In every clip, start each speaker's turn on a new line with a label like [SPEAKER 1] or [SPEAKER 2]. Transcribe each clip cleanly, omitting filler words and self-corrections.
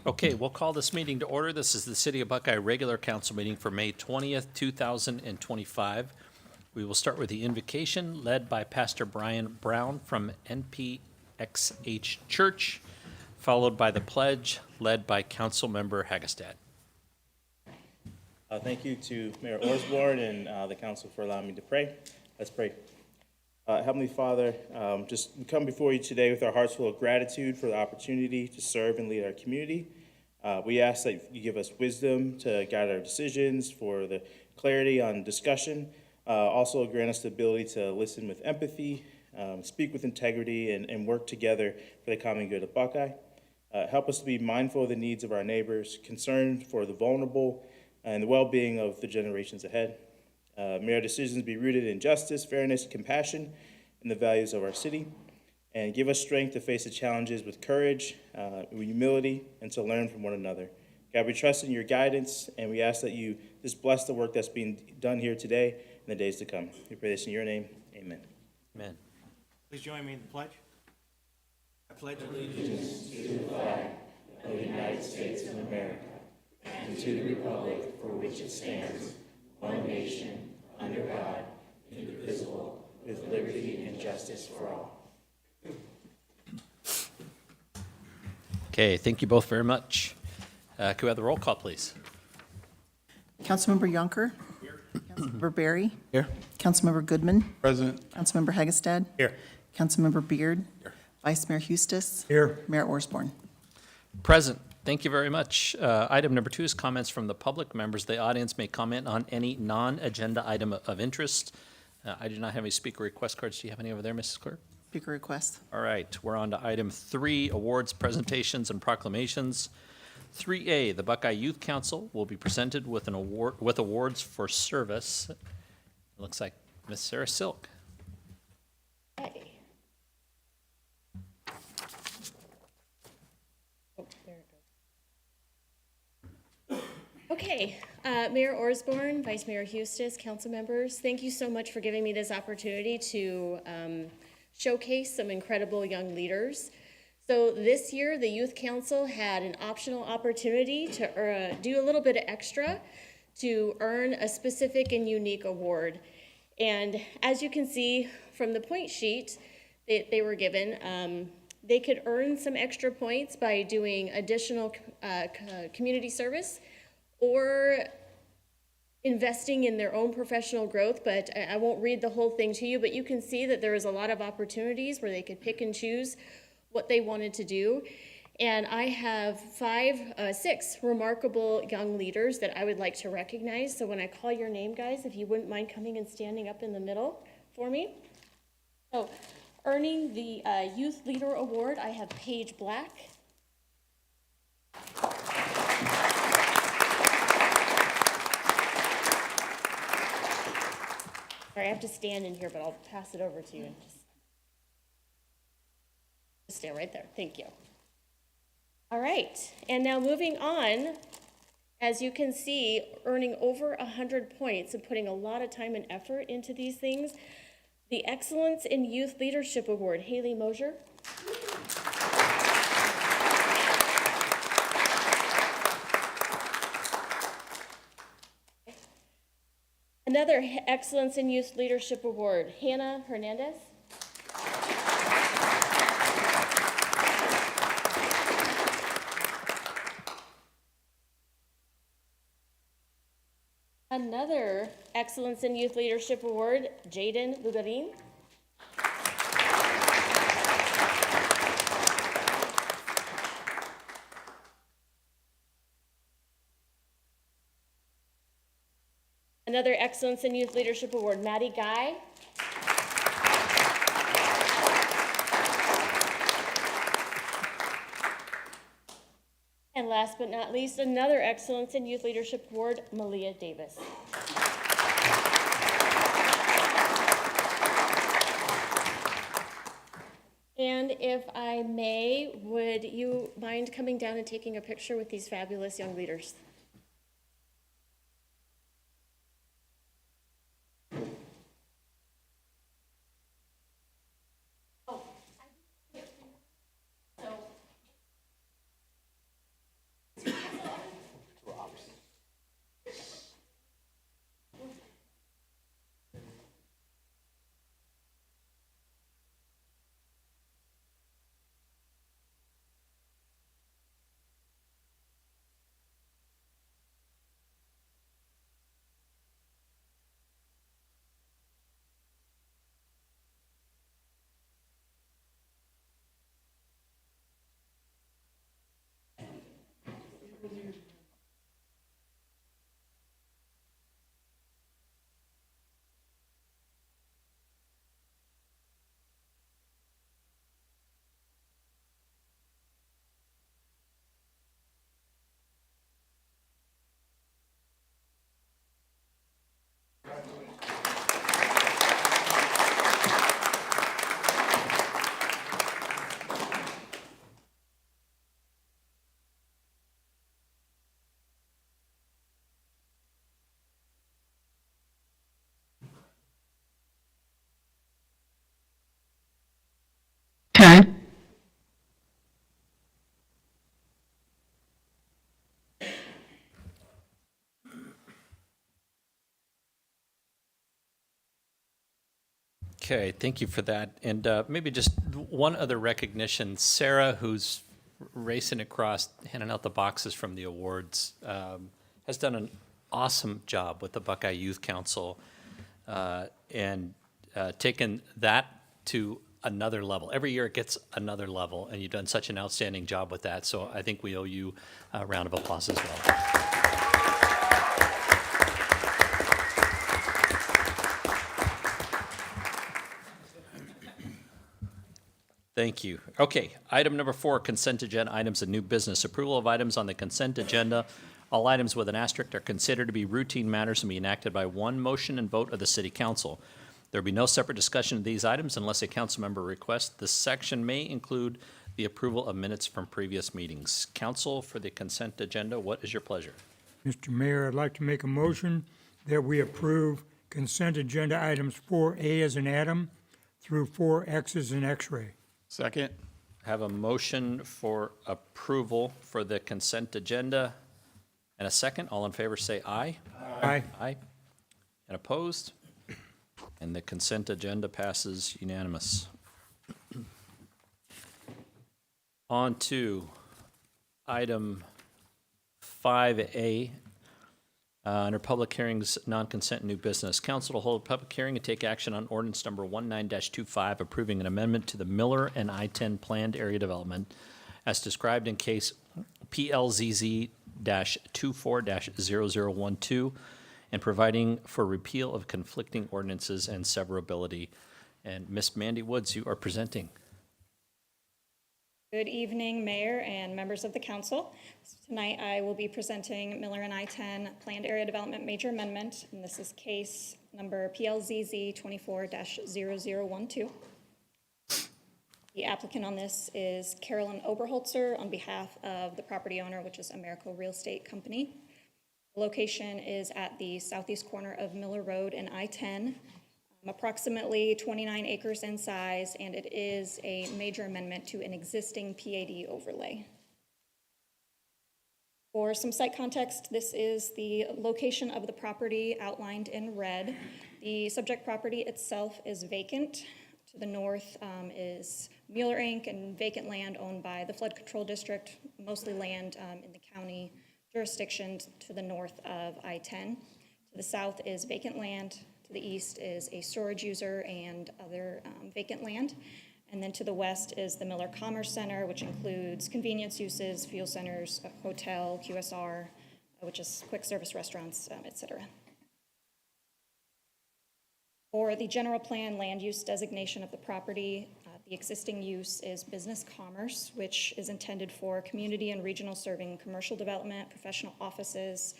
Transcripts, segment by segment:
[SPEAKER 1] Okay, we'll call this meeting to order. This is the City of Buckeye regular council meeting for May 20th, 2025. We will start with the invocation led by Pastor Brian Brown from NPXH Church, followed by the pledge led by Councilmember Hagestad.
[SPEAKER 2] Thank you to Mayor Osborne and the council for allowing me to pray. Let's pray. Heavenly Father, just we come before you today with our hearts full of gratitude for the opportunity to serve and lead our community. We ask that you give us wisdom to guide our decisions, for the clarity on discussion. Also grant us the ability to listen with empathy, speak with integrity, and work together for the common good of Buckeye. Help us to be mindful of the needs of our neighbors, concerned for the vulnerable, and the well-being of the generations ahead. May our decisions be rooted in justice, fairness, compassion, and the values of our city. And give us strength to face the challenges with courage, with humility, and to learn from one another. God, we trust in your guidance, and we ask that you just bless the work that's being done here today and the days to come. We pray this in your name. Amen.
[SPEAKER 1] Amen.
[SPEAKER 3] Please join me in the pledge. I pledge
[SPEAKER 2] Allegiance to the flag of the United States of America and to the republic for which it stands, one nation, under God, indivisible, with liberty and justice for all.
[SPEAKER 1] Okay, thank you both very much. Could we have the roll call, please?
[SPEAKER 4] Councilmember Yonker. Here. Councilmember Berry.
[SPEAKER 3] Here.
[SPEAKER 4] Councilmember Goodman.
[SPEAKER 3] Present.
[SPEAKER 4] Councilmember Hagestad.
[SPEAKER 3] Here.
[SPEAKER 4] Councilmember Beard. Here. Vice Mayor Hustis.
[SPEAKER 3] Here.
[SPEAKER 4] Mayor Osborne.
[SPEAKER 1] Present. Thank you very much. Item number 2 is comments from the public. Members of the audience may comment on any non-agenda item of interest. I do not have any speaker request cards. Do you have any over there, Mrs. Clerk?
[SPEAKER 4] Speaker request.
[SPEAKER 1] All right, we're on to item 3, awards, presentations, and proclamations. 3A, the Buckeye Youth Council will be presented with an award with awards for service. It looks like Miss Sarah Silk.
[SPEAKER 5] Hey. Oh, there it goes. Okay, Mayor Osborne, Vice Mayor Hustis, council members, thank you so much for giving me this opportunity to showcase some incredible young leaders. So this year, the Youth Council had an optional opportunity to do a little bit of extra to earn a specific and unique award. And as you can see from the point sheet that they were given, they could earn some extra points by doing additional community service or investing in their own professional growth, but I won't read the whole thing to you, but you can see that there is a lot of opportunities where they could pick and choose what they wanted to do. And I have 6 remarkable young leaders that I would like to recognize. So when I call your name, guys, if you wouldn't mind coming and standing up in the middle for me. So earning the Youth Leader Award, I have Paige Black. Sorry, I have to stand in here, but I'll pass it over to you. And just stay right there. Thank you. All right, and now moving on, as you can see, earning over 100 points and putting a lot of time and effort into these things, the Excellence in Youth Leadership Award, Haley Mosier. Another Excellence in Youth Leadership Award, Hannah Hernandez. Another Excellence in Youth Leadership Award, Jaden Lugarin. Another Excellence in Youth Leadership Award, Maddie Guy. And last but not least, another Excellence in Youth Leadership Award, Malia Davis. And if I may, would you mind coming down and taking a picture with these fabulous young leaders?
[SPEAKER 1] Okay, thank you for that. And maybe just one other recognition. Sarah, who's racing across, handing out the boxes from the awards, has done an awesome job with the Buckeye Youth Council and taken that to another level. Every year it gets another level, and you've done such an outstanding job with that. So I think we owe you a round of applause as well. Thank you. Okay, item number 4, consent agenda items and new business. Approval of items on the consent agenda. All items with an asterisk are considered to be routine matters and be enacted by one motion and vote of the city council. There will be no separate discussion of these items unless a council member requests. This section may include the approval of minutes from previous meetings. Council, for the consent agenda, what is your pleasure?
[SPEAKER 6] Mr. Mayor, I'd like to make a motion that we approve consent agenda items 4A as an atom through 4X as an X-ray.
[SPEAKER 7] Second.
[SPEAKER 1] Have a motion for approval for the consent agenda and a second. All in favor say aye.
[SPEAKER 6] Aye.
[SPEAKER 1] Aye. And opposed? And the consent agenda passes unanimous. On to item 5A, under public hearings, non-consent new business. Council to hold a public hearing and take action on ordinance number 19-25, approving an amendment to the Miller and I-10 planned area development as described in case PLZZ-24-0012, and providing for repeal of conflicting ordinances and severability. And Ms. Mandy Woods, you are presenting.
[SPEAKER 8] Good evening, Mayor and members of the council. Tonight I will be presenting Miller and I-10 Planned Area Development Major Amendment, and this is case number PLZZ 24-0012. The applicant on this is Carolyn Oberholzer on behalf of the property owner, which is Americo Real Estate Company. The location is at the southeast corner of Miller Road and I-10. Approximately 29 acres in size, and it is a major amendment to an existing PAD overlay. For some site context, this is the location of the property outlined in red. The subject property itself is vacant. To the north is Mueller Inc. and vacant land owned by the Flood Control District, mostly land in the county jurisdiction to the north of I-10. To the south is vacant land. To the east is a storage user and other vacant land. And then to the west is the Miller Commerce Center, which includes convenience uses, fuel centers, a hotel, QSR, which is quick service restaurants, et cetera. For the general plan land use designation of the property, the existing use is business commerce, which is intended for community and regional serving commercial development, professional offices,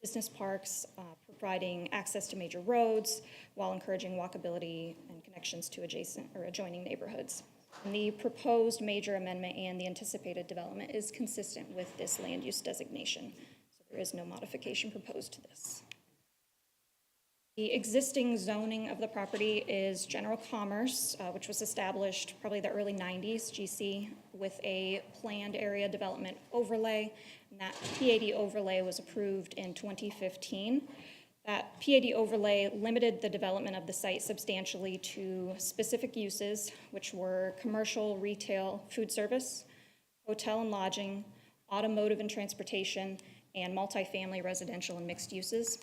[SPEAKER 8] business parks, providing access to major roads while encouraging walkability and connections to adjacent or adjoining neighborhoods. And the proposed major amendment and the anticipated development is consistent with this land use designation. So there is no modification proposed to this. The existing zoning of the property is general commerce, which was established probably the early 90s, GC, with a planned area development overlay. And that PAD overlay was approved in 2015. That PAD overlay limited the development of the site substantially to specific uses, which were commercial, retail, food service, hotel and lodging, automotive and transportation, and multifamily residential and mixed uses.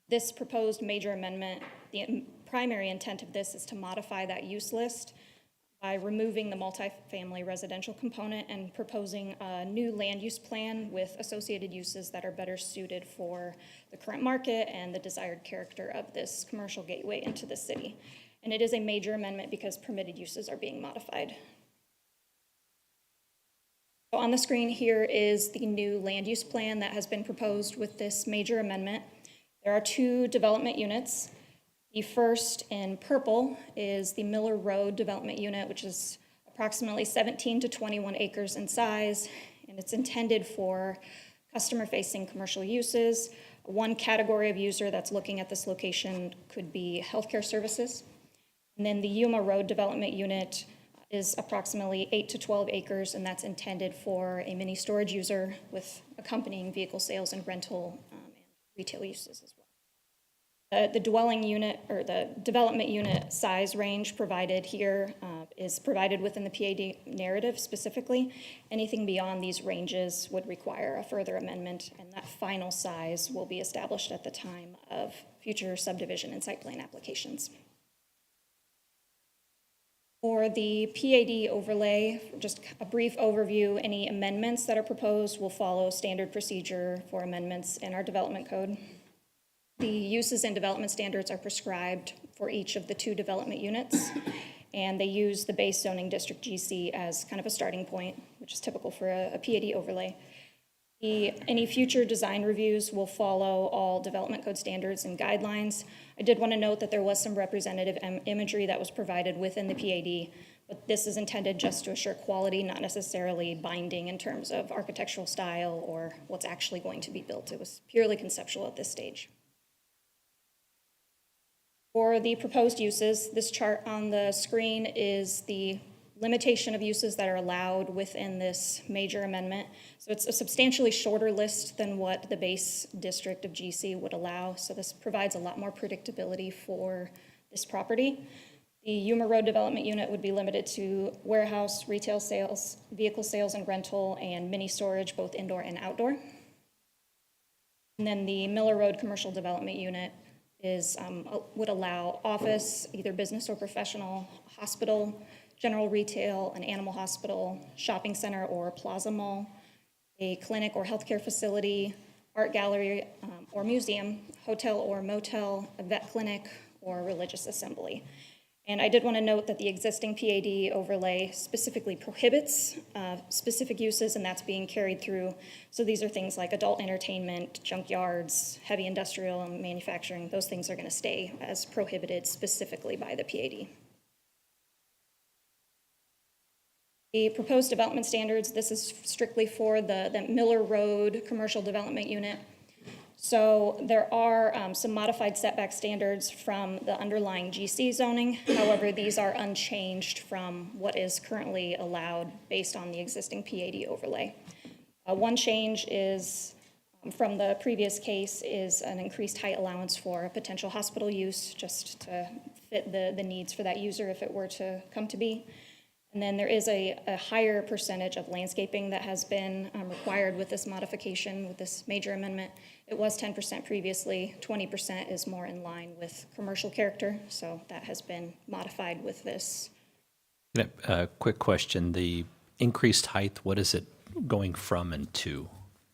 [SPEAKER 8] This proposed major amendment, the primary intent of this is to modify that use list by removing the multifamily residential component and proposing a new land use plan with associated uses that are better suited for the current market and the desired character of this commercial gateway into the city. And it is a major amendment because permitted uses are being modified. So on the screen here is the new land use plan that has been proposed with this major amendment. There are two development units. The first in purple is the Miller Road Development Unit, which is approximately 17 to 21 acres in size, and it's intended for customer-facing commercial uses. One category of user that's looking at this location could be healthcare services. And then the Yuma Road Development Unit is approximately 8 to 12 acres, and that's intended for a mini storage user with accompanying vehicle sales and rental and retail uses as well. The dwelling unit, or the development unit size range provided here is provided within the PAD narrative specifically. Anything beyond these ranges would require a further amendment, and that final size will be established at the time of future subdivision and site plan applications. For the PAD overlay, just a brief overview, any amendments that are proposed will follow standard procedure for amendments in our development code. The uses and development standards are prescribed for each of the 2 development units, and they use the base zoning district GC as kind of a starting point, which is typical for a PAD overlay. Any future design reviews will follow all development code standards and guidelines. I did want to note that there was some representative imagery that was provided within the PAD, but this is intended just to assure quality, not necessarily binding in terms of architectural style or what's actually going to be built. It was purely conceptual at this stage. For the proposed uses, this chart on the screen is the limitation of uses that are allowed within this major amendment. So it's a substantially shorter list than what the base district of GC would allow. So this provides a lot more predictability for this property. The Yuma Road Development Unit would be limited to warehouse, retail sales, vehicle sales and rental, and mini storage, both indoor and outdoor. And then the Miller Road Commercial Development Unit would allow office, either business or professional, hospital, general retail, an animal hospital, shopping center or plaza mall, a clinic or healthcare facility, art gallery or museum, hotel or motel, a vet clinic, or religious assembly. And I did want to note that the existing PAD overlay specifically prohibits specific uses, and that's being carried through. So these are things like adult entertainment, junkyards, heavy industrial and manufacturing. Those things are going to stay as prohibited specifically by the PAD. The proposed development standards, this is strictly for the Miller Road Commercial Development Unit. So there are some modified setback standards from the underlying GC zoning. However, these are unchanged from what is currently allowed based on the existing PAD overlay. One change is from the previous case is an increased height allowance for a potential hospital use, just to fit the needs for that user if it were to come to be. And then there is a higher percentage of landscaping that has been required with this modification, with this major amendment. It was 10% previously, 20% is more in line with commercial character, so that has been modified with this.
[SPEAKER 1] A quick question, the increased height, what is it going from and to?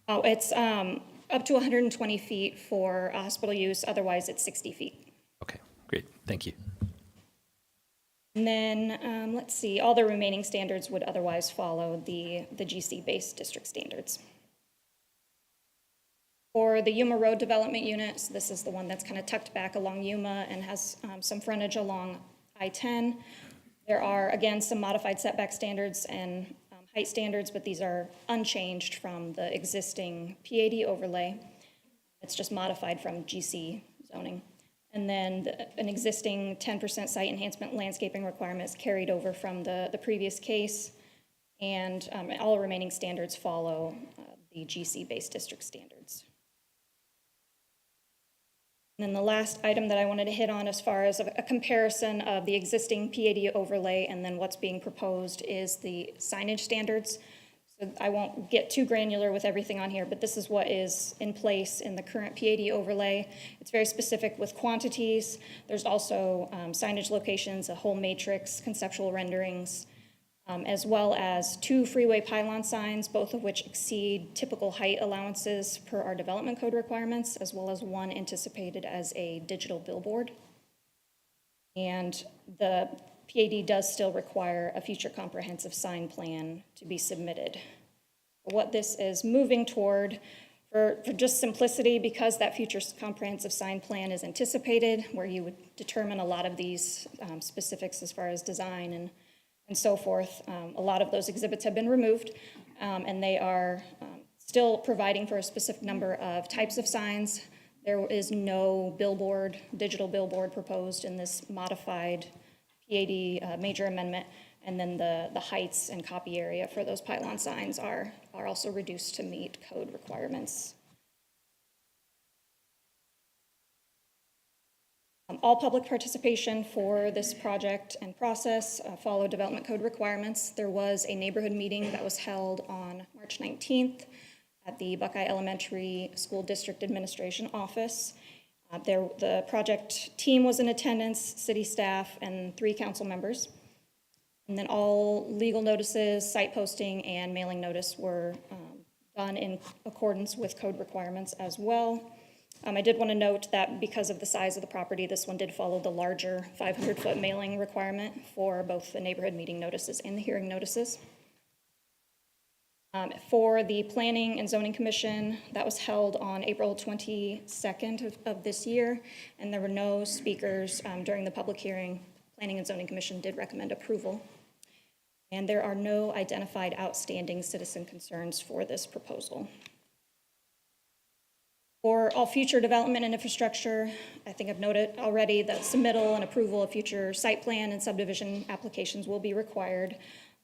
[SPEAKER 8] Oh, it's up to 120 feet for hospital use, otherwise it's 60 feet.
[SPEAKER 1] Okay, great, thank you.
[SPEAKER 8] And then, let's see, all the remaining standards would otherwise follow the GC-based district standards. For the Yuma Road Development Units, this is the one that's kind of tucked back along Yuma and has some frontage along I-10. There are, again, some modified setback standards and height standards, but these are unchanged from the existing PAD overlay. It's just modified from GC zoning. And then an existing 10% site enhancement landscaping requirements carried over from the previous case. And all remaining standards follow the GC-based district standards. And then the last item that I wanted to hit on as far as a comparison of the existing PAD overlay and then what's being proposed is the signage standards. So I won't get too granular with everything on here, but this is what is in place in the current PAD overlay. It's very specific with quantities. There's also signage locations, a whole matrix, conceptual renderings, as well as 2 freeway pylon signs, both of which exceed typical height allowances per our development code requirements, as well as 1 anticipated as a digital billboard. And the PAD does still require a future comprehensive sign plan to be submitted. What this is moving toward, for just simplicity, because that future comprehensive sign plan is anticipated, where you would determine a lot of these specifics as far as design and so forth. A lot of those exhibits have been removed, and they are still providing for a specific number of types of signs. There is no billboard, digital billboard proposed in this modified PAD major amendment, and then the heights and copy area for those pylon signs are also reduced to meet code requirements. All public participation for this project and process follow development code requirements. There was a neighborhood meeting that was held on March 19th at the Buckeye Elementary School District Administration Office. The project team was in attendance, city staff, and 3 council members. And then all legal notices, site posting, and mailing notice were done in accordance with code requirements as well. I did want to note that because of the size of the property, this one did follow the larger 500-foot mailing requirement for both the neighborhood meeting notices and the hearing notices. For the Planning and Zoning Commission, that was held on April 22nd of this year, and there were no speakers during the public hearing. Planning and Zoning Commission did recommend approval. And there are no identified outstanding citizen concerns for this proposal. For all future development and infrastructure, I think I've noted already that submittal and approval of future site plan and subdivision applications will be required.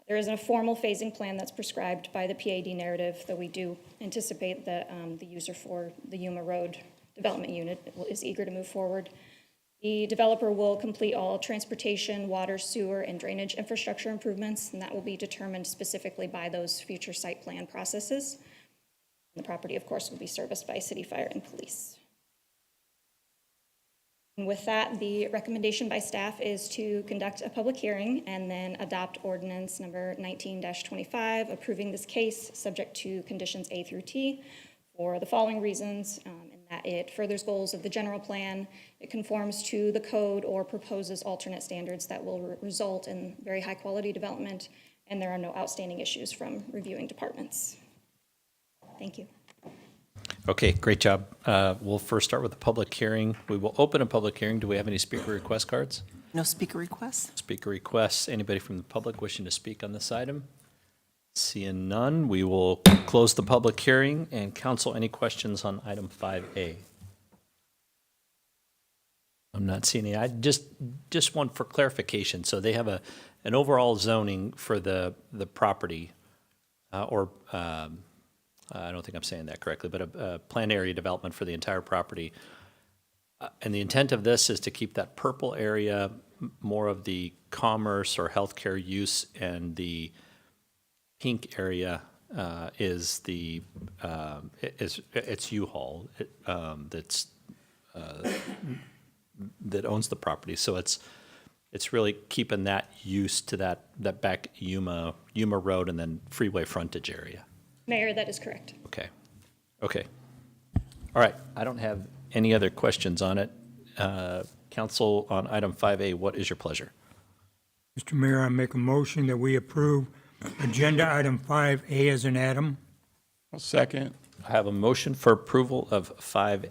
[SPEAKER 8] There isn't a formal phasing plan that's prescribed by the PAD narrative, though we do anticipate that the user for the Yuma Road Development Unit is eager to move forward. The developer will complete all transportation, water, sewer, and drainage infrastructure improvements, and that will be determined specifically by those future site plan processes. The property, of course, will be serviced by city fire and police. And with that, the recommendation by staff is to conduct a public hearing and then adopt ordinance number 19-25, approving this case subject to conditions A through T for the following reasons, in that it furthers goals of the general plan, it conforms to the code or proposes alternate standards that will result in very high quality development, and there are no outstanding issues from reviewing departments. Thank you.
[SPEAKER 1] Okay, great job. We'll first start with the public hearing. We will open a public hearing. Do we have any speaker request cards?
[SPEAKER 4] No speaker requests?
[SPEAKER 1] Speaker requests. Anybody from the public wishing to speak on this item? Seeing none, we will close the public hearing. And council, any questions on item 5A? I'm not seeing any. I just want for clarification. So they have an overall zoning for the property, I don't think I'm saying that correctly, but a planned area development for the entire property. And the intent of this is to keep that purple area more of the commerce or healthcare use, and the pink area is the it's U-Haul that owns the property. So it's really keeping that use to that back Yuma Road and then freeway frontage area.
[SPEAKER 8] Mayor, that is correct.
[SPEAKER 1] Okay. All right, I don't have any other questions on it. Council, on item 5A, what is your pleasure?
[SPEAKER 6] Mr. Mayor, I make a motion that we approve agenda item 5A as an atom.
[SPEAKER 7] I'll second.
[SPEAKER 1] I have a motion for approval of 5A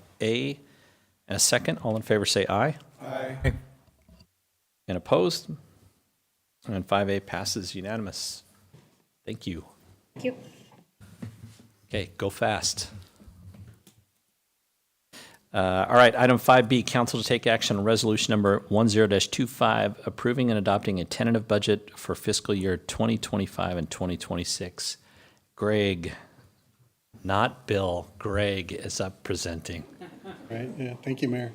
[SPEAKER 1] and a second. All in favor say aye.
[SPEAKER 7] Aye.
[SPEAKER 1] And opposed? And 5A passes unanimous. Thank you.
[SPEAKER 8] Thank you.
[SPEAKER 1] Okay, go fast. All right, item 5B, council to take action on resolution number 10-25, approving and adopting a tentative budget for fiscal year 2025 and 2026. Greg, not Bill, Greg is up presenting.
[SPEAKER 9] Right, yeah, thank you, Mayor.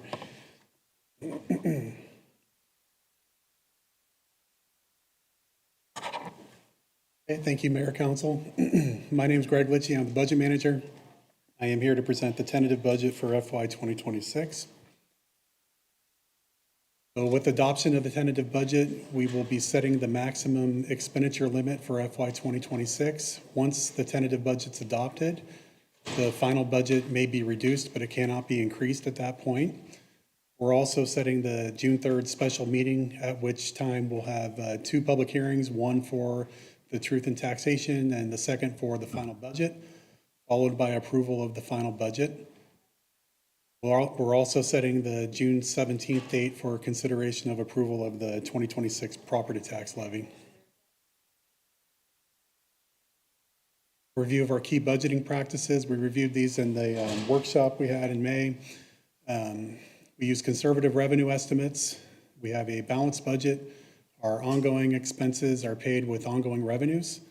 [SPEAKER 9] Thank you, Mayor, Council. My name is Greg Litchie. I'm the budget manager. I am here to present the tentative budget for FY 2026. So with adoption of the tentative budget, we will be setting the maximum expenditure limit for FY 2026. Once the tentative budget's adopted, the final budget may be reduced, but it cannot be increased at that point. We're also setting the June 3rd special meeting, at which time we'll have 2 public hearings, one for the truth in taxation and the second for the final budget, followed by approval of the final budget. We're also setting the June 17th date for consideration of approval of the 2026 property tax levy. Review of our key budgeting practices. We reviewed these in the workshop we had in May. We use conservative revenue estimates. We have a balanced budget. Our ongoing expenses are paid with ongoing revenues.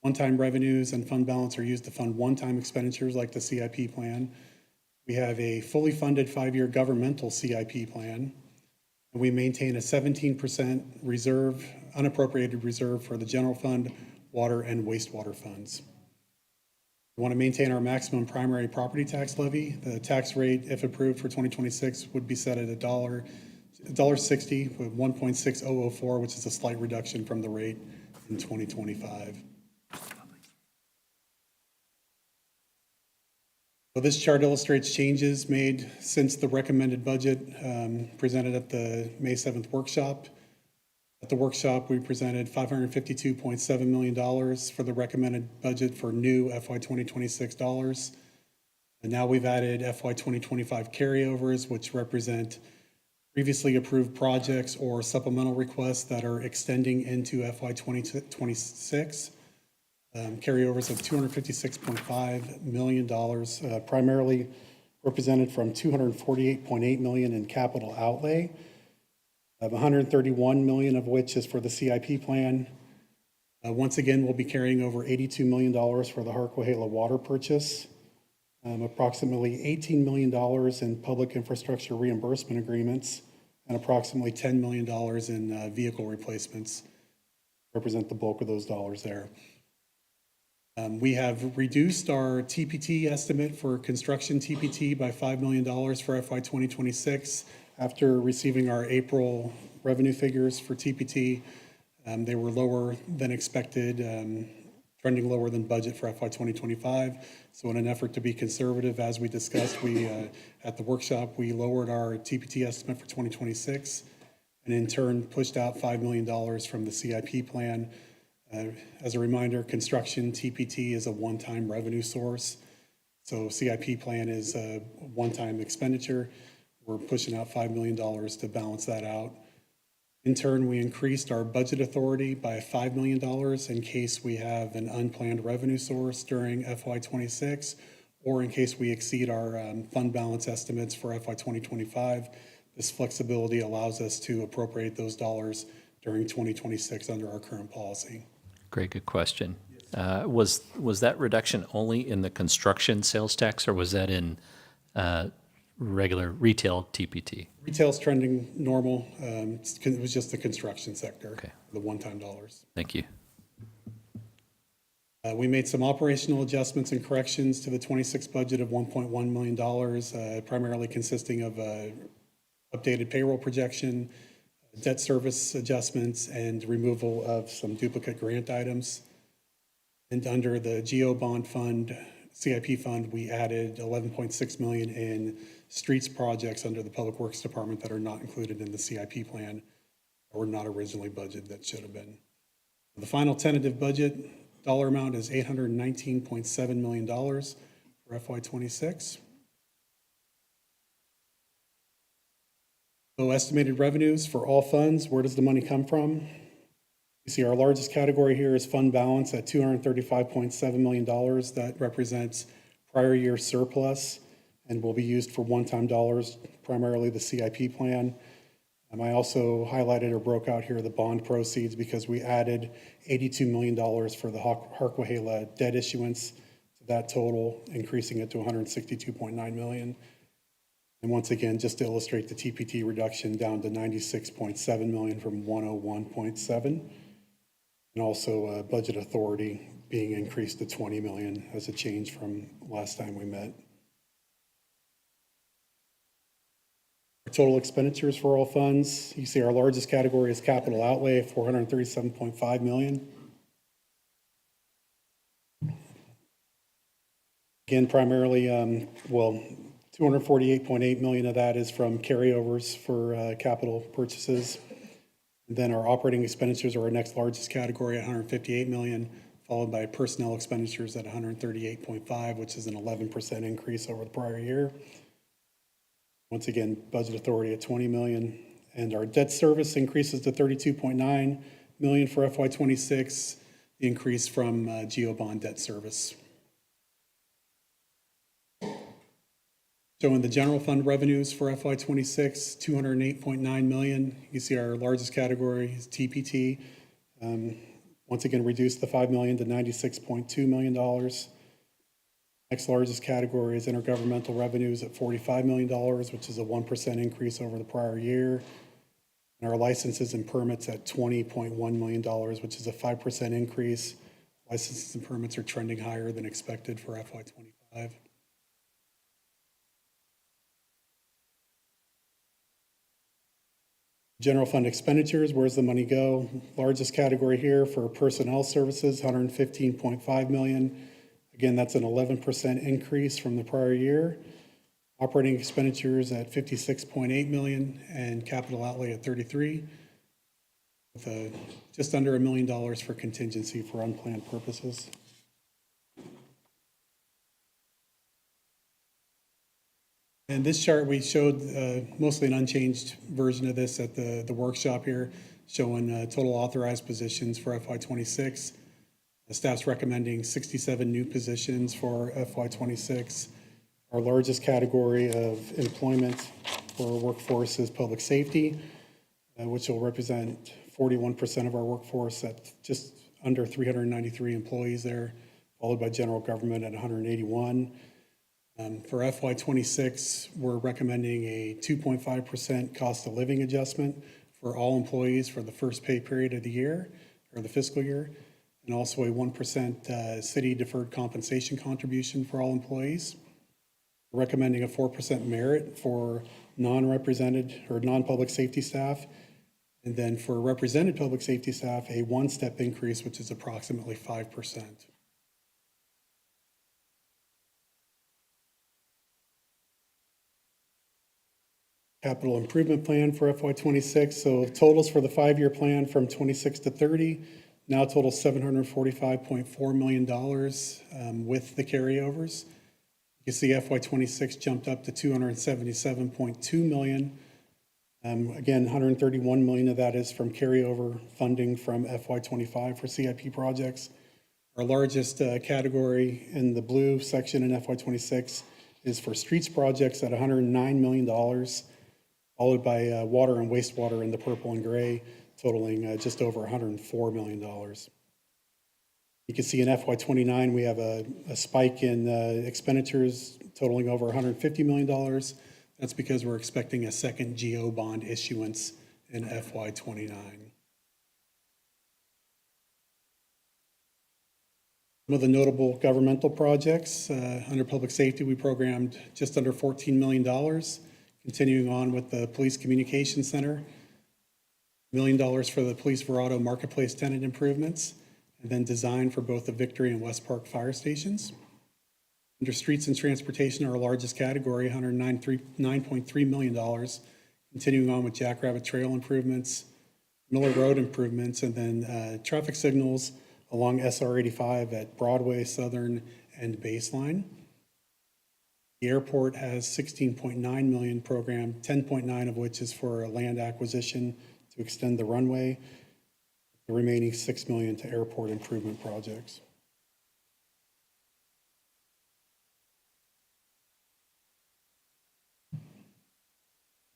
[SPEAKER 9] One-time revenues and fund balance are used to fund one-time expenditures like the CIP plan. We have a fully funded 5-year governmental CIP plan. And we maintain a 17% reserve, unappropriated reserve for the general fund, water, and wastewater funds. We want to maintain our maximum primary property tax levy. The tax rate, if approved for 2026, would be set at $1.60 with 1.6004, which is a slight reduction from the rate in 2025. So this chart illustrates changes made since the recommended budget presented at the May 7th workshop. At the workshop, we presented $552.7 million for the recommended budget for new FY 2026 dollars. And now we've added FY 2025 carryovers, which represent previously approved projects or supplemental requests that are extending into FY 2026. Carryovers of $256.5 million, primarily represented from $248.8 million in capital outlay, of $131 million of which is for the CIP plan. Once again, we'll be carrying over $82 million for the Harquahala water purchase, approximately $18 million in public infrastructure reimbursement agreements, and approximately $10 million in vehicle replacements represent the bulk of those dollars there. We have reduced our TPT estimate for construction TPT by $5 million for FY 2026. After receiving our April revenue figures for TPT, they were lower than expected, trending lower than budget for FY 2025. So in an effort to be conservative, as we discussed, at the workshop, we lowered our TPT estimate for 2026 and in turn pushed out $5 million from the CIP plan. As a reminder, construction TPT is a one-time revenue source. So CIP plan is a one-time expenditure. We're pushing out $5 million to balance that out. In turn, we increased our budget authority by $5 million in case we have an unplanned revenue source during FY 26, or in case we exceed our fund balance estimates for FY 2025. This flexibility allows us to appropriate those dollars during 2026 under our current policy.
[SPEAKER 1] Great, good question. Was that reduction only in the construction sales tax, or was that in regular retail TPT?
[SPEAKER 9] Retail's trending normal. It was just the construction sector,
[SPEAKER 1] Okay.
[SPEAKER 9] the one-time dollars.
[SPEAKER 1] Thank you.
[SPEAKER 9] We made some operational adjustments and corrections to the 26 budget of $1.1 million, primarily consisting of updated payroll projection, debt service adjustments, and removal of some duplicate grant items. And under the GO bond fund, CIP fund, we added $11.6 million in streets projects under the Public Works Department that are not included in the CIP plan or not originally budgeted that should have been. The final tentative budget dollar amount is $819.7 million for FY 26. So estimated revenues for all funds, where does the money come from? You see our largest category here is fund balance at $235.7 million. That represents prior year surplus and will be used for one-time dollars, primarily the CIP plan. I also highlighted or broke out here the bond proceeds because we added $82 million for the Harquahala debt issuance to that total, increasing it to $162.9 million. And once again, just to illustrate the TPT reduction down to $96.7 million from $101.7. And also budget authority being increased to $20 million as a change from last time we met. Our total expenditures for all funds, you see our largest category is capital outlay, $437.5 million. Again, primarily, $248.8 million of that is from carryovers for capital purchases. And then our operating expenditures are our next largest category at $158 million, followed by personnel expenditures at $138.5, which is an 11% increase over the prior year. Once again, budget authority at $20 million. And our debt service increases to $32.9 million for FY 26, the increase from GO bond debt service. So in the general fund revenues for FY 26, $208.9 million. You see our largest category is TPT. Once again, reduced the $5 million to $96.2 million. Next largest category is intergovernmental revenues at $45 million, which is a 1% increase over the prior year. And our licenses and permits at $20.1 million, which is a 5% increase. Licenses and permits are trending higher than expected for FY '25. General fund expenditures, where's the money go? Largest category here for personnel services, $115.5 million. Again, that's an 11% increase from the prior year. Operating expenditures at $56.8 million and capital outlay at $33, with just under $1 million for contingency for unplanned purposes. And this chart, we showed mostly an unchanged version of this at the workshop here, showing total authorized positions for FY '26. The staff's recommending 67 new positions for FY '26. Our largest category of employment for our workforce is public safety, which will represent 41% of our workforce at just under 393 employees there, followed by general government at 181. For FY '26, we're recommending a 2.5% cost of living adjustment for all employees for the first pay period of the year, or the fiscal year, and also a 1% city deferred compensation contribution for all employees. We're recommending a 4% merit for non-represented or non-public safety staff, and then for represented public safety staff, a one-step increase, which is approximately 5%. Capital improvement plan for FY '26. So totals for the 5-year plan from '26 to '30 now total $745.4 million with the carryovers. You can see FY '26 jumped up to $277.2 million. Again, $131 million of that is from carryover funding from FY '25 for CIP projects. Our largest category in the blue section in FY '26 is for streets projects at $109 million. Followed by water and wastewater in the purple and gray, totaling just over $104 million. You can see in FY '29, we have a spike in expenditures totaling over $150 million. That's because we're expecting a second GO bond issuance in FY '29. Some of the notable governmental projects, under public safety, we programmed just under $14 million. Continuing on with the Police Communication Center, $1 million for the Police Verado Marketplace tenant improvements, and then design for both the Victory and West Park fire stations. Under Streets and Transportation, our largest category, $109.3 million. Continuing on with Jackrabbit Trail improvements, Miller Road improvements, and then traffic signals along SR 85 at Broadway, Southern, and Baseline. The airport has $16.9 million programmed, 10.9 of which is for a land acquisition to extend the runway. The remaining $6 million to airport improvement projects.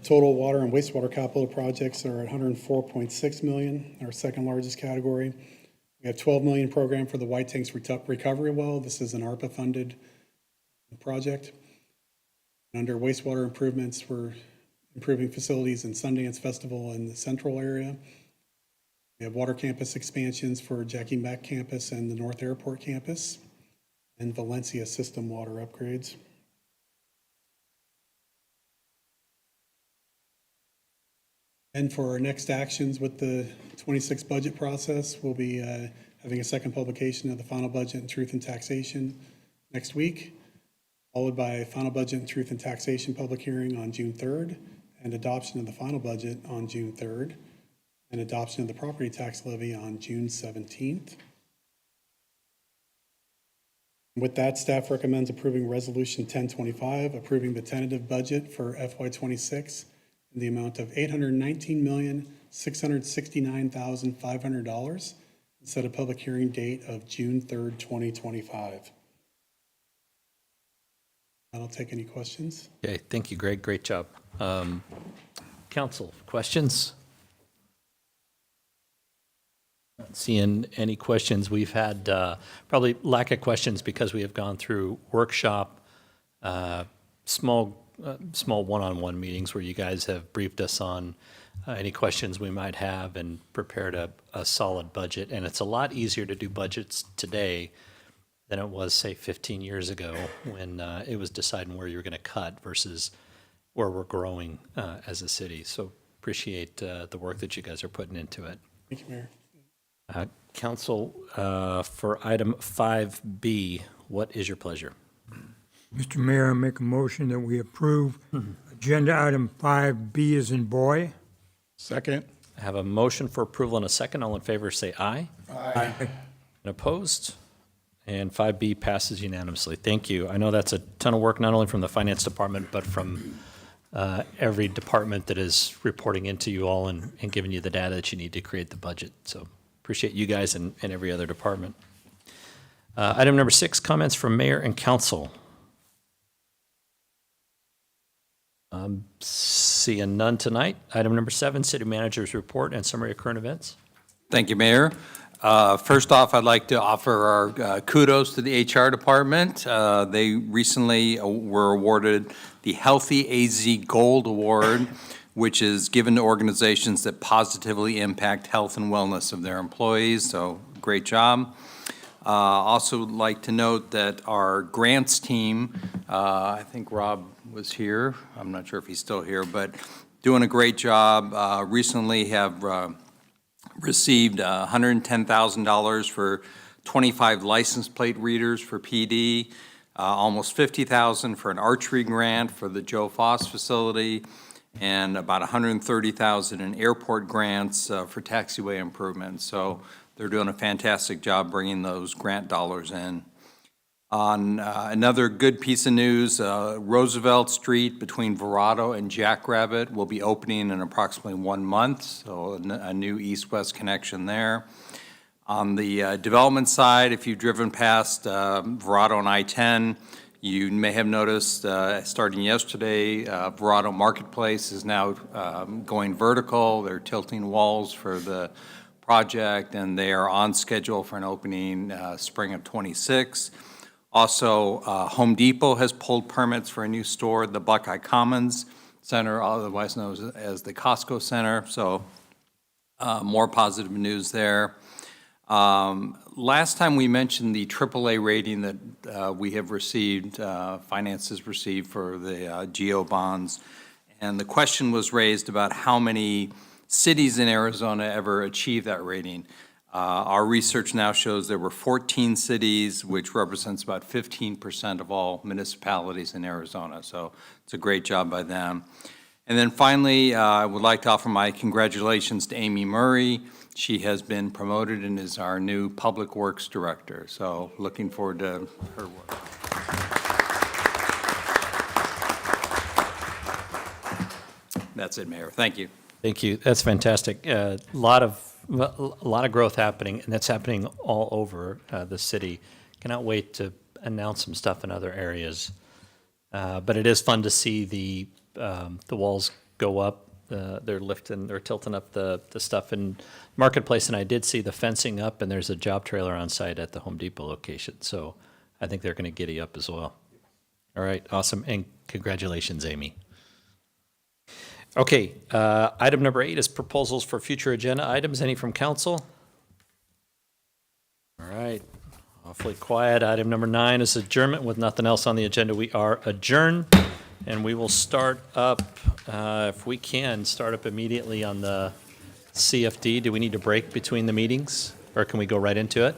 [SPEAKER 9] Total water and wastewater capital projects are at $104.6 million, our second largest category. We have $12 million programmed for the White Tanks recovery well. This is an ARPA-funded project. Under wastewater improvements, we're improving facilities in Sundance Festival in the central area. We have water campus expansions for Jackie Mack campus and the North Airport campus, and Valencia system water upgrades. And for our next actions with the '26 budget process, we'll be having a second publication of the final budget and truth and taxation next week, followed by a final budget and truth and taxation public hearing on June 3rd, and adoption of the final budget on June 3rd, and adoption of the property tax levy on June 17th. With that, staff recommends approving Resolution 1025, approving the tentative budget for FY '26 in the amount of $819,669,500, and set a public hearing date of June 3rd, 2025. I don't take any questions.
[SPEAKER 1] Okay, thank you, Greg. Great job. Council, questions? Not seeing any questions. We've had probably lack of questions because we have gone through workshop, small one-on-one meetings where you guys have briefed us on any questions we might have and prepared a solid budget. And it's a lot easier to do budgets today than it was, say, 15 years ago when it was deciding where you were going to cut versus where we're growing as a city. So appreciate the work that you guys are putting into it.
[SPEAKER 9] Thank you, Mayor.
[SPEAKER 1] Council, for item 5B, what is your pleasure?
[SPEAKER 6] Mr. Mayor, I make a motion that we approve agenda item 5B as in boy.
[SPEAKER 7] Second.
[SPEAKER 1] I have a motion for approval and a second. All in favor, say aye.
[SPEAKER 7] Aye.
[SPEAKER 1] And opposed? And 5B passes unanimously. Thank you. I know that's a ton of work, not only from the finance department, but from every department that is reporting into you all and giving you the data that you need to create the budget. So appreciate you guys and every other department. Item number 6, comments from mayor and council. Seeing none tonight. Item number 7, city manager's report and summary of current events.
[SPEAKER 10] Thank you, Mayor. First off, I'd like to offer our kudos to the HR department. They recently were awarded the Healthy AZ Gold Award, which is given to organizations that positively impact health and wellness of their employees, so great job. Also like to note that our grants team, I think Rob was here, I'm not sure if he's still here, but doing a great job. Recently have received $110,000 for 25 license plate readers for PD, almost $50,000 for an archery grant for the Joe Foss facility, and about $130,000 in airport grants for taxiway improvements. So they're doing a fantastic job bringing those grant dollars in. On another good piece of news, Roosevelt Street between Verrado and Jackrabbit will be opening in approximately 1 month, so a new east-west connection there. On the development side, if you've driven past Verrado and I-10, you may have noticed starting yesterday, Verrado Marketplace is now going vertical. They're tilting walls for the project, and they are on schedule for an opening spring of '26. Also, Home Depot has pulled permits for a new store at the Buckeye Commons Center, otherwise known as the Costco Center, so more positive news there. Last time we mentioned the AAA rating that we have received, finance has received for the GEO bonds, and the question was raised about how many cities in Arizona ever achieve that rating. Our research now shows there were 14 cities, which represents about 15% of all municipalities in Arizona. So it's a great job by them. And then finally, I would like to offer my congratulations to Amy Murray. She has been promoted and is our new Public Works Director. So looking forward to her work. That's it, Mayor. Thank you.
[SPEAKER 1] Thank you. That's fantastic. A lot of growth happening, and that's happening all over the city. Cannot wait to announce some stuff in other areas. But it is fun to see the walls go up. They're tilting up the stuff in Marketplace, and I did see the fencing up, and there's a job trailer on site at the Home Depot location. So I think they're going to giddy up as well. All right, awesome, and congratulations, Amy. Okay, item number 8 is proposals for future agenda items. Any from council? All right, awfully quiet. Item number 9 is adjournment. With nothing else on the agenda, we are adjourned. And we will start up, if we can, start up immediately on the CFD. Do we need to break between the meetings, or can we go right into it?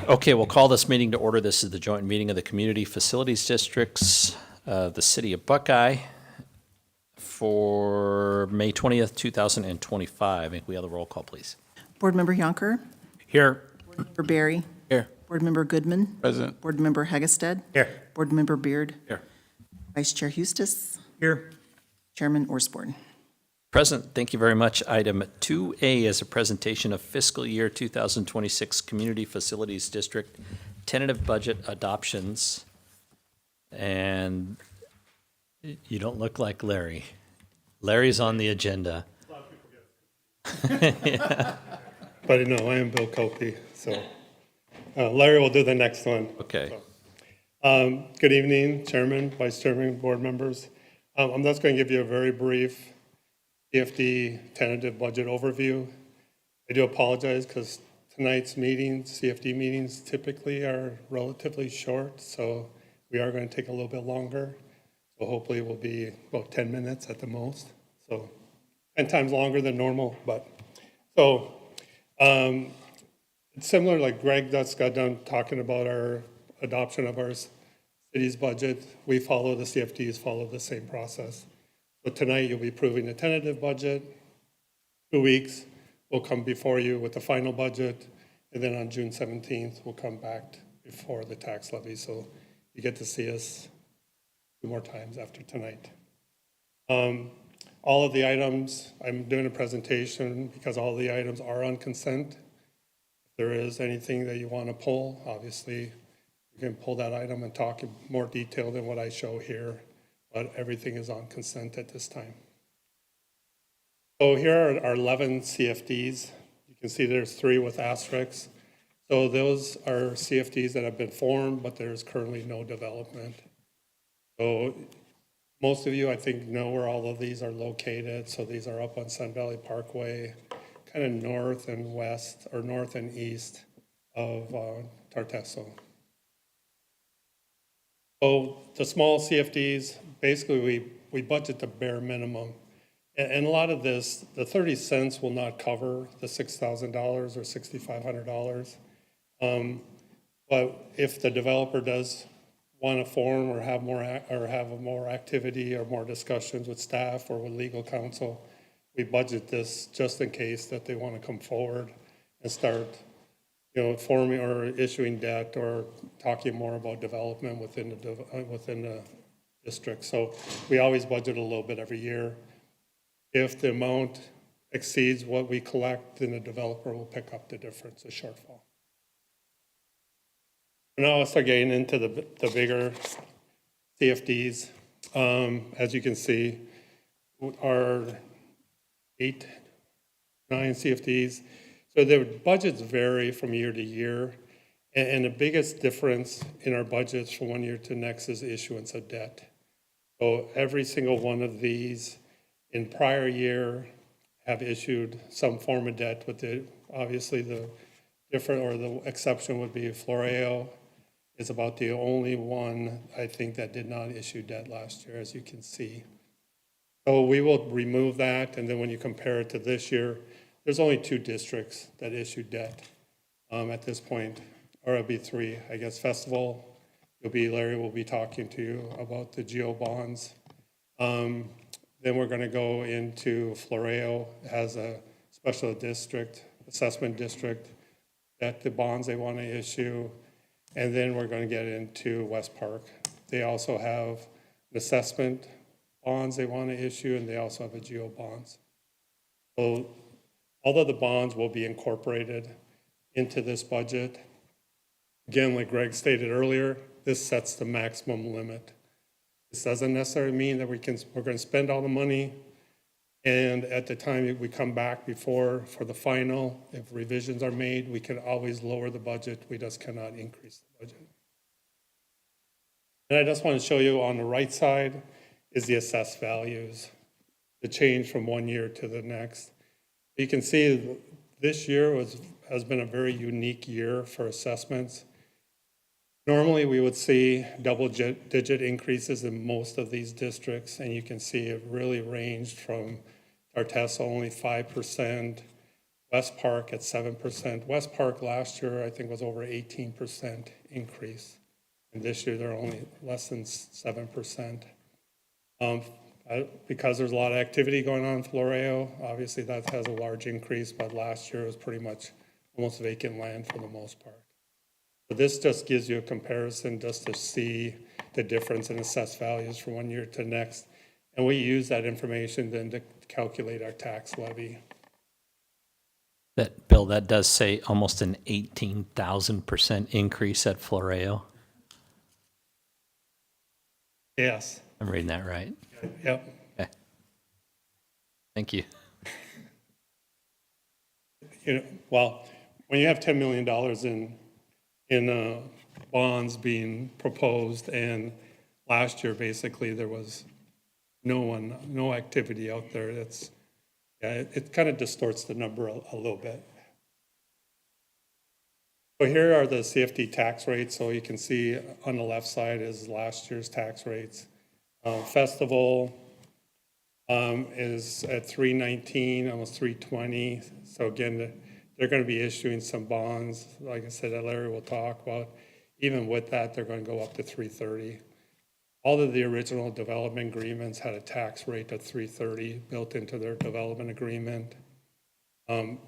[SPEAKER 1] Okay, we'll call this meeting to order. This is the joint meeting of the Community Facilities Districts, the City of Buckeye, for May 20th, 2025. May we have the roll call, please?
[SPEAKER 4] Board Member Yonker,
[SPEAKER 1] Here.
[SPEAKER 4] Member Barry,
[SPEAKER 7] Here.
[SPEAKER 4] Board Member Goodman,
[SPEAKER 7] Present.
[SPEAKER 4] Board Member Hegestad,
[SPEAKER 3] Here.
[SPEAKER 4] Board Member Beard,
[SPEAKER 1] Here.
[SPEAKER 4] Vice Chair Eustis,
[SPEAKER 6] Here.
[SPEAKER 4] Chairman Osborne.
[SPEAKER 1] Present, thank you very much. Item 2A is a presentation of fiscal year 2026 Community Facilities District tentative budget adoptions. And you don't look like Larry. Larry's on the agenda.
[SPEAKER 11] But no, I am Bill Copey, so Larry will do the next one.
[SPEAKER 1] Okay.
[SPEAKER 11] Good evening, Chairman, Vice Chairman, Board members. I'm just going to give you a very brief CFD tentative budget overview. I do apologize because tonight's meetings, CFD meetings typically are relatively short, so we are going to take a little bit longer. So hopefully it will be about 10 minutes at the most. So 10 times longer than normal, but so it's similar, like Greg just got done talking about our adoption of our city's budget. We follow, the CFDs follow the same process. So tonight you'll be approving the tentative budget. 2 weeks, we'll come before you with the final budget. And then on June 17th, we'll come back before the tax levy. So you get to see us 2 more times after tonight. All of the items, I'm doing a presentation because all the items are on consent. If there is anything that you want to pull, obviously you can pull that item and talk in more detail than what I show here, but everything is on consent at this time. So here are our 11 CFDs. You can see there's 3 with asterisks. So those are CFDs that have been formed, but there's currently no development. So most of you, I think, know where all of these are located. So these are up on Sun Valley Parkway, kind of north and west, or north and east of Tartesso. So the small CFDs, basically we budget the bare minimum. And a lot of this, the 30 cents will not cover the $6,000 or $6,500. But if the developer does want to form or have more activity or more discussions with staff or with legal counsel, we budget this just in case that they want to come forward and start, forming or issuing debt or talking more about development within the district. So we always budget a little bit every year. If the amount exceeds what we collect, then the developer will pick up the difference, the shortfall. Now let's start getting into the bigger CFDs. As you can see, our 8, 9 CFDs. So their budgets vary from year to year. And the biggest difference in our budgets from one year to next is issuance of debt. So every single one of these in prior year have issued some form of debt, with obviously the different, or the exception would be Floreo is about the only one, I think, that did not issue debt last year, as you can see. So we will remove that, and then when you compare it to this year, there's only 2 districts that issued debt at this point, or it'll be 3, I guess. Festival, Larry will be talking to you about the GO bonds. Then we're going to go into Floreo as a special district, assessment district, that the bonds they want to issue. And then we're going to get into West Park. They also have an assessment bonds they want to issue, and they also have a GO bonds. So all of the bonds will be incorporated into this budget. Again, like Greg stated earlier, this sets the maximum limit. This doesn't necessarily mean that we're going to spend all the money, and at the time we come back for the final, if revisions are made, we can always lower the budget. We just cannot increase the budget. And I just want to show you on the right side is the assessed values, the change from one year to the next. You can see this year has been a very unique year for assessments. Normally, we would see double-digit increases in most of these districts, and you can see it really ranged from Tartesso only 5%, West Park at 7%. West Park last year, I think, was over 18% increase. And this year, they're only less than 7%. Because there's a lot of activity going on in Floreo, obviously that has a large increase, but last year it was pretty much almost vacant land for the most part. So this just gives you a comparison just to see the difference in assessed values from one year to next. And we use that information then to calculate our tax levy.
[SPEAKER 1] That, Bill, that does say almost an 18,000% increase at Floreo.
[SPEAKER 11] Yes,
[SPEAKER 1] I'm reading that right.
[SPEAKER 11] yep.
[SPEAKER 1] Okay. Thank you.
[SPEAKER 11] Well, when you have $10 million in bonds being proposed, and last year, basically, there was no activity out there, it kind of distorts the number a little bit. So here are the CFD tax rates. So you can see on the left side is last year's tax rates. Festival is at 319, almost 320. So again, they're going to be issuing some bonds. Like I said, that Larry will talk about. Even with that, they're going to go up to 330. All of the original development agreements had a tax rate of 330 built into their development agreement.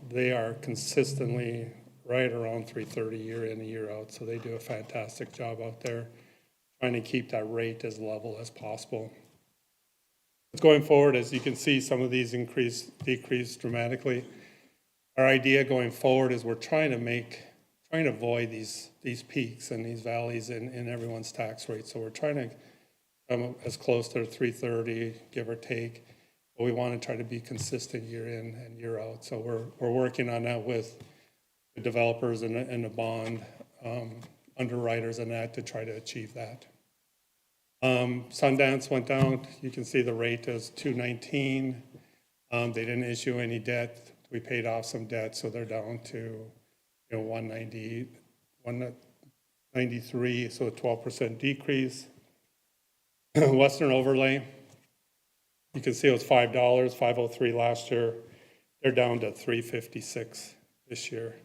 [SPEAKER 11] They are consistently right around 330 year in and year out. So they do a fantastic job out there trying to keep that rate as level as possible. Going forward, as you can see, some of these decrease dramatically. Our idea going forward is we're trying to avoid these peaks and these valleys in everyone's tax rate. So we're trying to come as close to 330, give or take, but we want to try to be consistent year in and year out. So we're working on that with the developers and the bond underwriters and that to try to achieve that. Sundance went down. You can see the rate is 219. They didn't issue any debt. We paid off some debt, so they're down to 190, 193, so a 12% decrease. Western Overlay, you can see it was $5, $503 last year. They're down to $356 this year.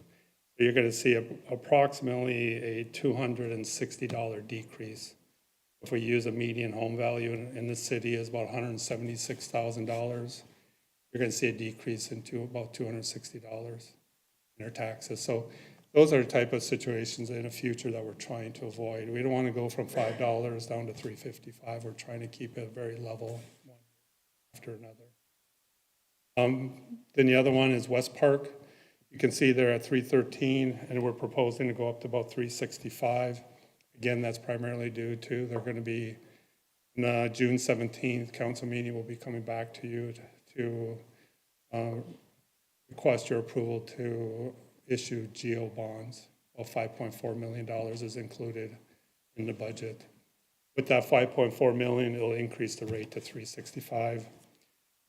[SPEAKER 11] So you're going to see approximately a $260 decrease. If we use a median home value in the city is about $176,000, you're going to see a decrease into about $260 in their taxes. So those are the type of situations in the future that we're trying to avoid. We don't want to go from $5 down to $355. We're trying to keep it very level one after another. Then the other one is West Park. You can see they're at 313, and we're proposing to go up to about 365. Again, that's primarily due to they're going to be in the June 17th council meeting. We'll be coming back to you to request your approval to issue GO bonds. Well, $5.4 million is included in the budget. With that $5.4 million, it'll increase the rate to 365.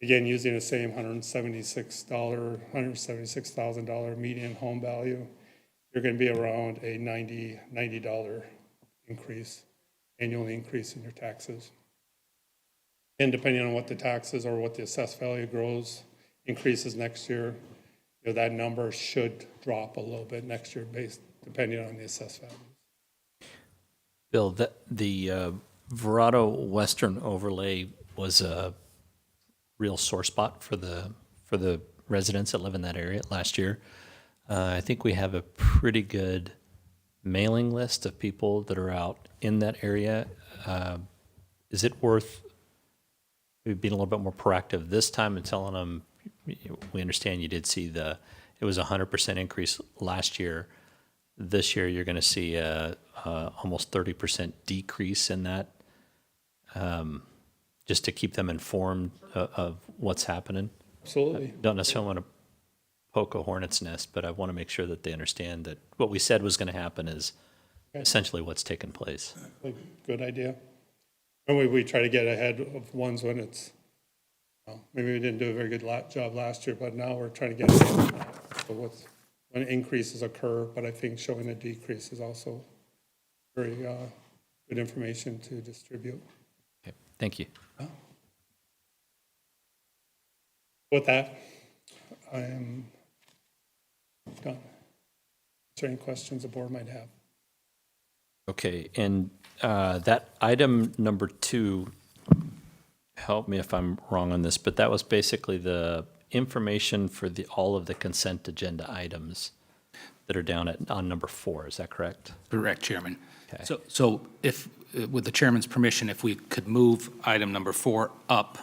[SPEAKER 11] Again, using the same $176,000 median home value, you're going to be around a $90 increase, annual increase in your taxes. And depending on what the taxes or what the assessed value increases next year, that number should drop a little bit next year depending on the assessed value.
[SPEAKER 1] Bill, the Verado Western Overlay was a real sore spot for the residents that live in that area last year. I think we have a pretty good mailing list of people that are out in that area. Is it worth being a little bit more proactive this time and telling them, we understand you did see it was 100% increase last year. This year, you're going to see almost 30% decrease in that, just to keep them informed of what's happening.
[SPEAKER 11] Absolutely.
[SPEAKER 1] I don't necessarily want to poke a hornet's nest, but I want to make sure that they understand that what we said was going to happen is essentially what's taken place.
[SPEAKER 11] Good idea. And we try to get ahead of ones when it's, maybe we didn't do a very good job last year, but now we're trying to get ahead of when increases occur. But I think showing a decrease is also very good information to distribute.
[SPEAKER 1] Okay, thank you.
[SPEAKER 11] With that, I am done. Is there any questions the board might have?
[SPEAKER 1] Okay, and that item number 2, help me if I'm wrong on this, but that was basically the information for all of the consent agenda items that are down on number 4, is that correct?
[SPEAKER 12] Correct, Chairman.
[SPEAKER 1] Okay.
[SPEAKER 12] So if, with the chairman's permission, if we could move item number 4 up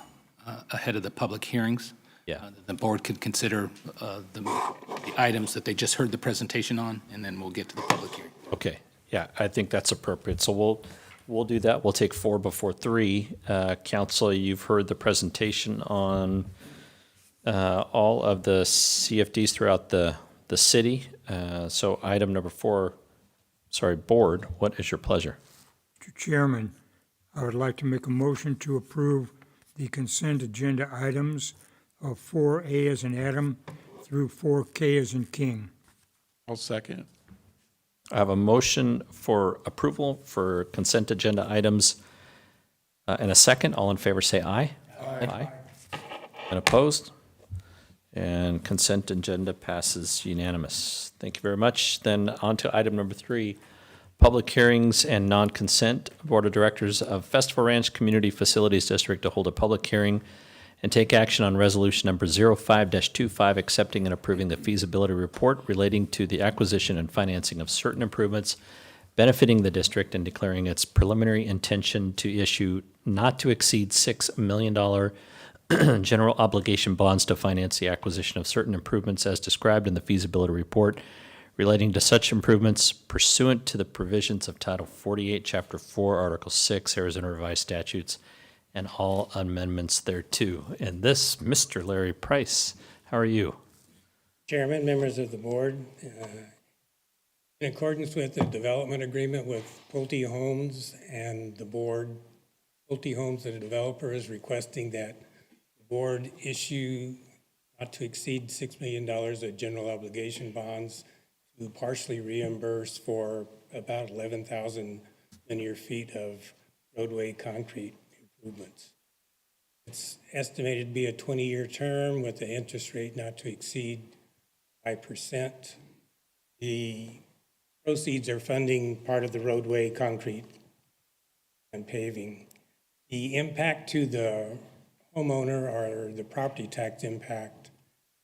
[SPEAKER 12] ahead of the public hearings?
[SPEAKER 1] Yeah.
[SPEAKER 12] The board could consider the items that they just heard the presentation on, and then we'll get to the public hearing.
[SPEAKER 1] Okay, yeah, I think that's appropriate. So we'll do that. We'll take 4 before 3. Council, you've heard the presentation on all of the CFDs throughout the city. So item number 4, board, what is your pleasure?
[SPEAKER 6] Mr. Chairman, I would like to make a motion to approve the consent agenda items of 4A as in Adam through 4K as in King.
[SPEAKER 7] I'll second.
[SPEAKER 1] I have a motion for approval for consent agenda items and a second. All in favor say aye. Aye. And opposed? And consent agenda passes unanimous. Thank you very much. Then on to item number 3, public hearings and non-consent. Board of Directors of Festival Ranch Community Facilities District to hold a public hearing and take action on resolution number 05-25, accepting and approving the feasibility report relating to the acquisition and financing of certain improvements benefiting the district and declaring its preliminary intention to issue not to exceed $6 million general obligation bonds to finance the acquisition of certain improvements as described in the feasibility report relating to such improvements pursuant to the provisions of Title 48, Chapter 4, Article 6, Arizona Revised Statutes, and all amendments thereto. And this, Mr. Larry Price, how are you?
[SPEAKER 13] Chairman, members of the board, in accordance with the development agreement with Pulte Homes and the board, Pulte Homes, the developer, is requesting that the board issue not to exceed $6 million of general obligation bonds to partially reimburse for about 11,000 linear feet of roadway concrete improvements. It's estimated to be a 20-year term with the interest rate not to exceed 5%. The proceeds are funding part of the roadway concrete and paving. The impact to the homeowner or the property tax impact,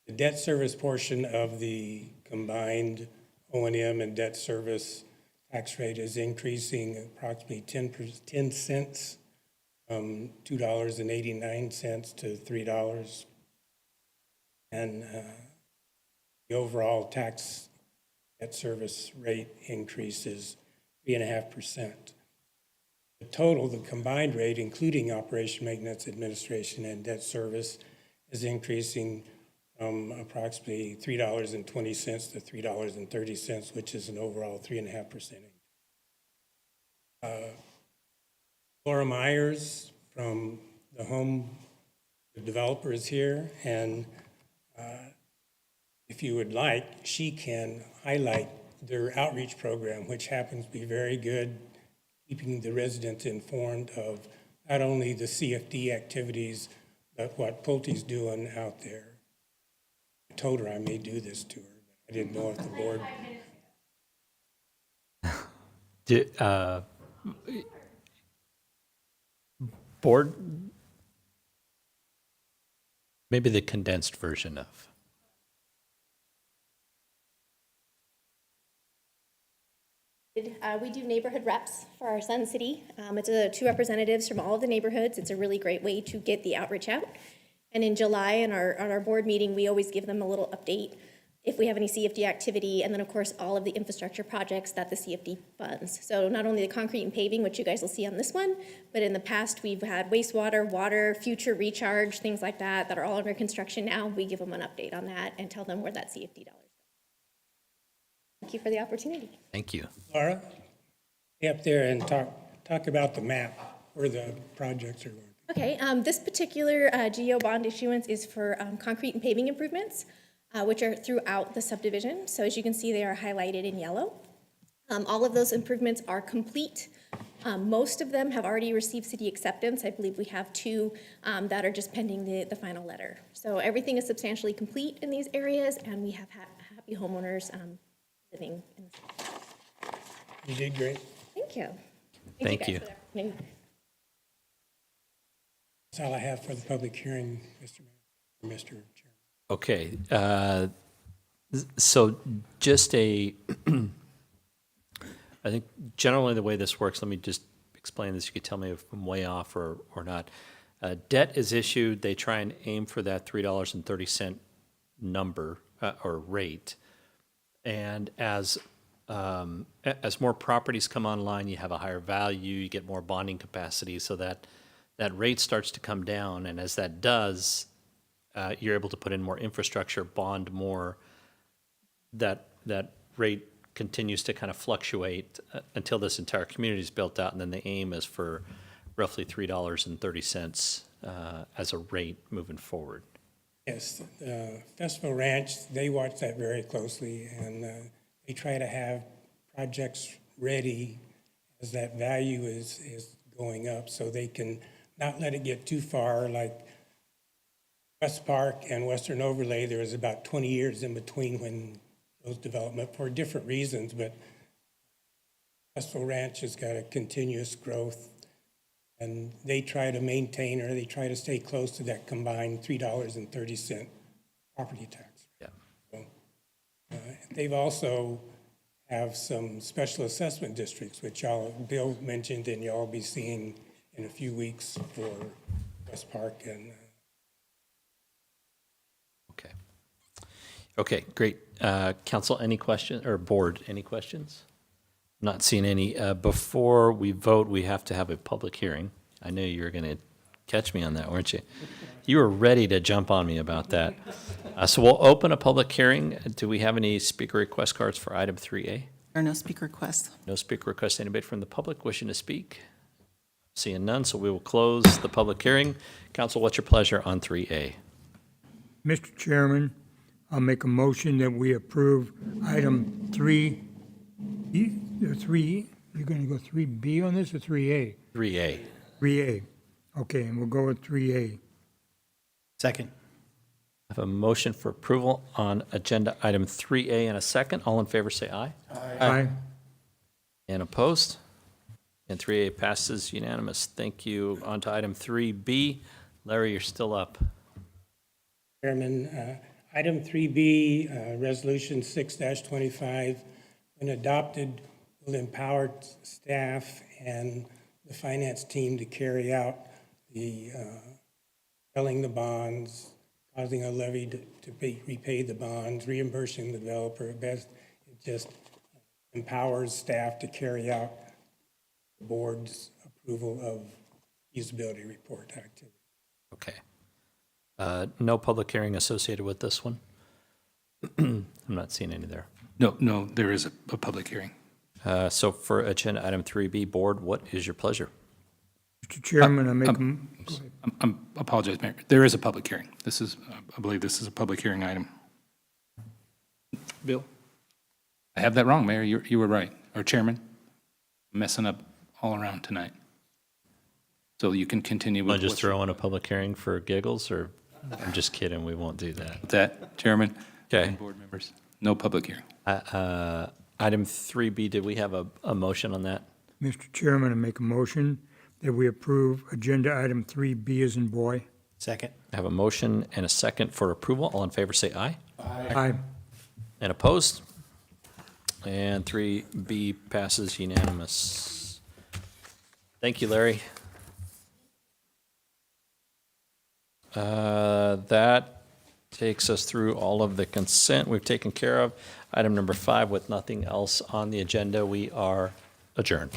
[SPEAKER 13] the debt service portion of the combined O&M and debt service tax rate is increasing approximately 10 cents from $2.89 to $3. And the overall tax debt service rate increase is 3.5%. The total, the combined rate, including operation, maintenance, administration, and debt service, is increasing from approximately $3.20 to $3.30, which is an overall 3.5% increase. Laura Myers from the developer is here, and if you would like, she can highlight their outreach program, which happens to be very good, keeping the residents informed of not only the CFD activities, but what Pulte's doing out there. I told her I may do this to her, but I didn't know if the board.
[SPEAKER 1] Board, maybe the condensed version of.
[SPEAKER 5] We do neighborhood reps for our Sun City. It's 2 representatives from all of the neighborhoods. It's a really great way to get the outreach out. And in July, on our board meeting, we always give them a little update if we have any CFD activity, and then of course all of the infrastructure projects that the CFD funds. So not only the concrete and paving, which you guys will see on this one, but in the past we've had wastewater, water, future recharge, things like that are all under construction now. We give them an update on that and tell them where that CFD dollars go. Thank you for the opportunity.
[SPEAKER 1] Thank you.
[SPEAKER 13] Laura, stay up there and talk about the map where the projects are going.
[SPEAKER 5] Okay, this particular GO bond issuance is for concrete and paving improvements, which are throughout the subdivision. So as you can see, they are highlighted in yellow. All of those improvements are complete. Most of them have already received city acceptance. I believe we have 2 that are just pending the final letter. So everything is substantially complete in these areas, and we have happy homeowners living in the city.
[SPEAKER 13] You did great.
[SPEAKER 5] Thank you.
[SPEAKER 1] Thank
[SPEAKER 5] guys
[SPEAKER 1] you.
[SPEAKER 5] for the opportunity.
[SPEAKER 13] That's all I have for the public hearing, Mr. Mayor, Mr. Chairman.
[SPEAKER 1] Okay, so just I think generally the way this works, let me just explain this, you could tell me if I'm way off or not. Debt is issued, they try and aim for that $3.30 number or rate. And as more properties come online, you have a higher value, you get more bonding capacity, so that rate starts to come down. And as that does, you're able to put in more infrastructure, bond more. That rate continues to kind of fluctuate until this entire community is built out, and then the aim is for roughly $3.30 as a rate moving forward.
[SPEAKER 13] Yes, Festival Ranch, they watch that very closely, and they try to have projects ready as that value is going up, so they can not let it get too far. Like West Park and Western Overlay, there was about 20 years in between when those development for different reasons, but Festival Ranch has got a continuous growth, and they try to maintain, or they try to stay close to that combined $3.30 property tax.
[SPEAKER 1] Yeah.
[SPEAKER 13] So, they've also have some special assessment districts, which Bill mentioned, and y'all will be seeing in a few weeks for West Park and
[SPEAKER 1] Okay. Okay, great. Council, any question, or board, any questions? Not seeing any. Before we vote, we have to have a public hearing. I knew you were going to catch me on that, weren't you? You were ready to jump on me about that. So we'll open a public hearing. Do we have any speaker request cards for item 3A?
[SPEAKER 4] There are no speaker requests.
[SPEAKER 1] No speaker requests. Anybody from the public wishing to speak? Seeing none, so we will close the public hearing. Council, what's your pleasure on 3A?
[SPEAKER 6] Mr. Chairman, I'll make a motion that we approve item 3, you're going to go 3B on this or 3A?
[SPEAKER 1] 3A.
[SPEAKER 6] 3A. Okay, and we'll go with 3A.
[SPEAKER 3] Second.
[SPEAKER 1] I have a motion for approval on agenda item 3A and a second. All in favor, say aye.
[SPEAKER 6] Aye.
[SPEAKER 1] And opposed? And 3A passes unanimous. Thank you. On to item 3B. Larry, you're still up.
[SPEAKER 13] Chairman, item 3B, Resolution 6-25, when adopted, will empower staff and the finance team to carry out the selling the bonds, causing a levy to repay the bonds, reimbursing the developer. It just empowers staff to carry out the board's approval of feasibility report activity.
[SPEAKER 1] Okay. No public hearing associated with this one? I'm not seeing any there.
[SPEAKER 12] No, there is a public hearing.
[SPEAKER 1] So for agenda item 3B, board, what is your pleasure?
[SPEAKER 6] Mr. Chairman, I make
[SPEAKER 12] I apologize, Mayor. There is a public hearing. This is, I believe this is a public hearing item. Bill? I have that wrong, Mayor. You were right. Or Chairman? I'm messing up all around tonight. So you can continue with.
[SPEAKER 1] Want to just throw in a public hearing for giggles, or I'm just kidding, we won't do that.
[SPEAKER 12] That, Chairman?
[SPEAKER 1] Okay.
[SPEAKER 12] And board members? No public hearing.
[SPEAKER 1] Item 3B, did we have a motion on that?
[SPEAKER 6] Mr. Chairman, I make a motion that we approve agenda item 3B as in boy.
[SPEAKER 3] Second.
[SPEAKER 1] I have a motion and a second for approval. All in favor, say aye.
[SPEAKER 6] Aye.
[SPEAKER 1] And opposed? And 3B passes unanimous. Thank you, Larry. That takes us through all of the consent we've taken care of. Item number 5, with nothing else on the agenda, we are adjourned.